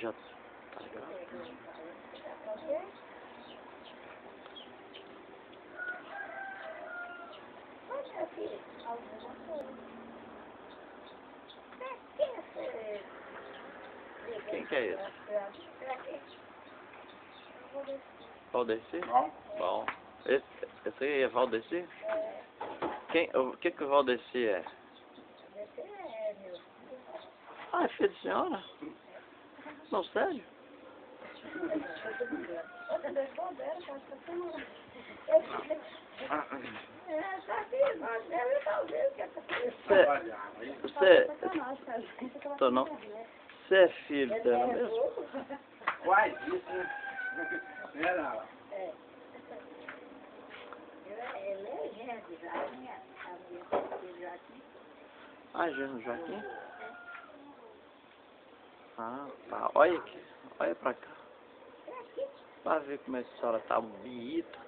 já tá ligado? Quem que é esse? Valdeci? Bom. Esse aí é Valdeci? O que o Valdeci é? Ah, é filho de senhora? Não, sério? Tô não. Você é filho dela mesmo? Quase isso, né? Não. É. Ela é gente, Joaquim, a minha filha Joaquim. Ah, Joaquim? Ah, tá. Olha aqui. Olha pra cá. Pra ver como é que a senhora tá bonita.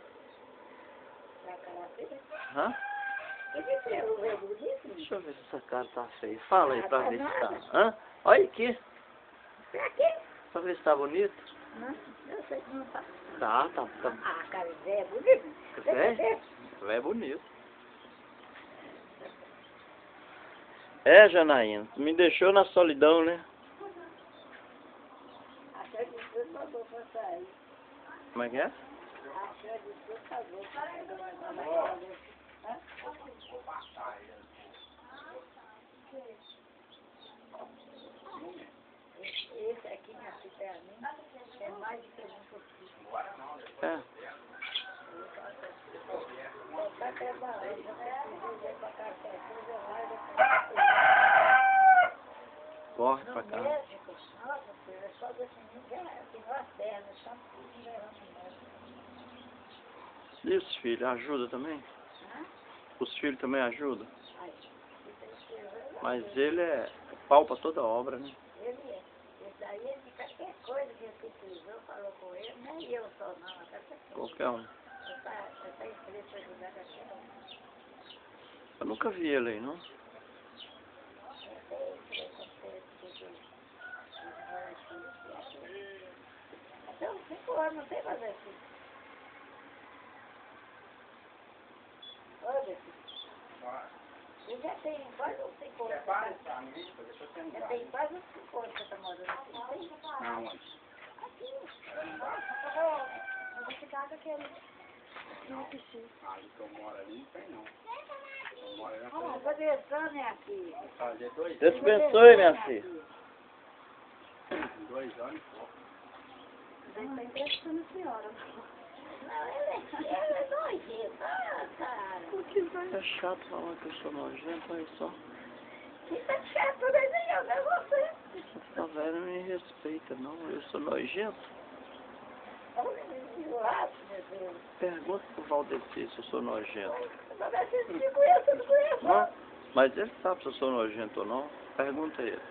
Hã? Deixa eu ver se essa cara tá feia. Fala aí pra ver se tá. Hã? Olha aqui. Pra quê? Pra ver se tá bonito. Não, eu sei que não tá. Tá. Ah, cara, Zé é bonito. É bonito. É, Janaína, tu me deixou na solidão, né? Achei que você pagou pra sair. Como é que é? Achei que você pagou pra sair. Esse aqui, minha filha, pra mim, é mais do que um pouquinho. É. Tá trabalhando, pra café, Corre pra no cá. médico, nossa filha, só definiu que afinou as pernas, só tudo levando médico. E os filhos, ajuda também? Os filhos também ajudam? Mas ele é pau pra toda obra, né? Ele é. Esse daí, ele, qualquer coisa que ele precisou, falou com ele, nem eu só não, até Qualquer um. essa empresa para ajudar qualquer um. Eu nunca vi ele aí, não? Até uns 5 anos, não tem mais assim. Olha, eu já tenho quase uns 5 anos. Já tem quase uns 5 anos que eu tô morando aqui. Não, Aqui. Eu vou ficar com aquele no piscina. ali que eu moro ali não tem não. Eu moro ali na Vamos fazer isso, minha filha. fazer 2 Deus te abençoe, minha filha. 2 anos, pô. Ele tá emprestando a senhora. Não, ele é nojento, cara. É chato falar que eu sou nojento, olha só. Quem tá chato, nem eu, não é você. Essa velha não me respeita, não. Eu sou nojento. Olha esse laço, meu Deus. Pergunta pro Valdeci se eu sou nojento. Mas você se conhece, eu não conheço. Não? Mas ele sabe se eu sou nojento ou não. Pergunta a ele.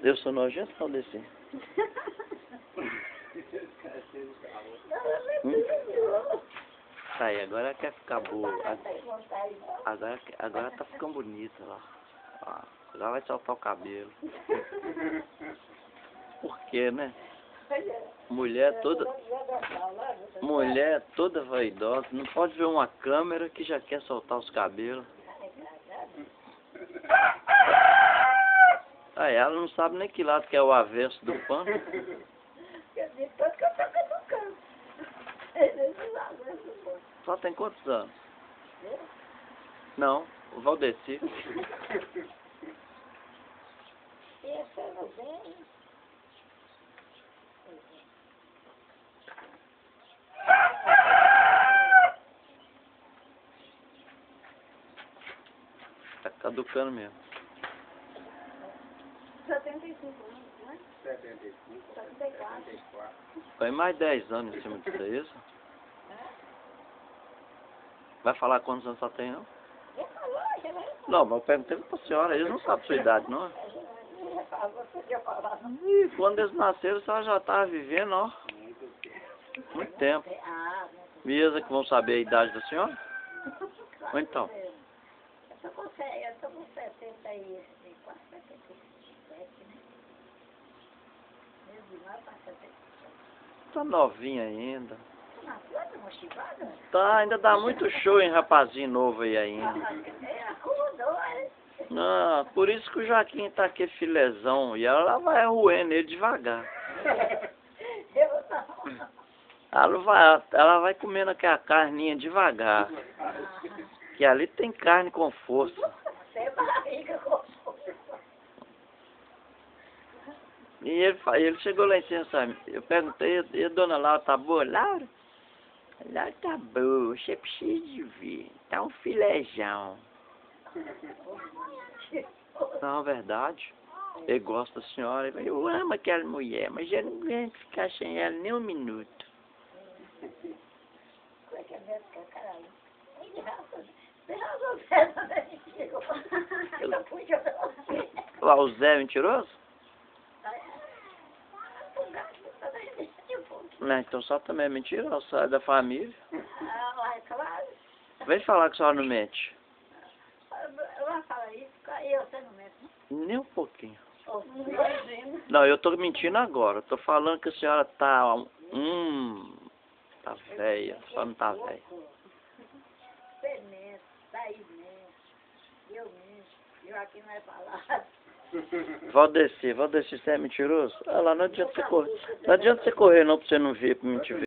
Eu sou nojento, Valdeci? Aí, agora ela quer ficar boa. Agora tá ficando bonita lá. Ah, agora vai soltar o cabelo. Por quê, né? Mulher toda vaidosa. Não pode ver uma câmera que já quer soltar os cabelos. Aí, ela não sabe nem que lado que é o avesso do pano. Só tem quantos anos? Não, o Valdeci. Tá caducando mesmo. 75 anos, né? 75, 74. 74. Foi mais 10 anos em cima disso aí, isso? Vai falar quantos anos só tem, não? Não, mas eu perguntei pra senhora, eles não sabem a sua idade, não? Ih, quando eles nasceram, a senhora já estava vivendo, ó. Muito tempo. Mesa que vão saber a idade da senhora? Ou então? Eu tô com 70 e quase 74. Tá novinha ainda. Na planta, mochilada? Tá, ainda dá muito show em rapazinho novo aí ainda. Acordou, é? Não, por isso que o Joaquim tá aqui filezão. E ela vai roendo ele devagar. Eu não. Ela vai comendo aquela carninha devagar. Que ali tem carne com força. Você é barriga com força. E ele chegou lá em cima, sabe? Eu perguntei, e a dona Laura tá boa? Laura? Laura tá boa, você precisa de ver. Tá um filejão. Não, verdade. Ele gosta da senhora. Eu amo aquela mulher, mas eu não aguento ficar sem ela nem um minuto. Como é que é mesmo, caralho? Você rasou o pé da mentira. Eu pude você. Lá, o Zé mentiroso? Não, então só também é mentiroso, sai da família. Ah, é claro. Vem falar que a senhora não mente. Eu vou falar isso, e você não mente, não? Nem um pouquinho. Imagina. Não, eu tô mentindo agora. Eu tô falando que a senhora tá... tá velha, só não tá velha. Você mente, daí mente, eu mente, eu aqui não é falado. Valdeci, você é mentiroso? Ah lá, não adianta você correr. Não adianta você correr não pra você não ver, pra mim te ver.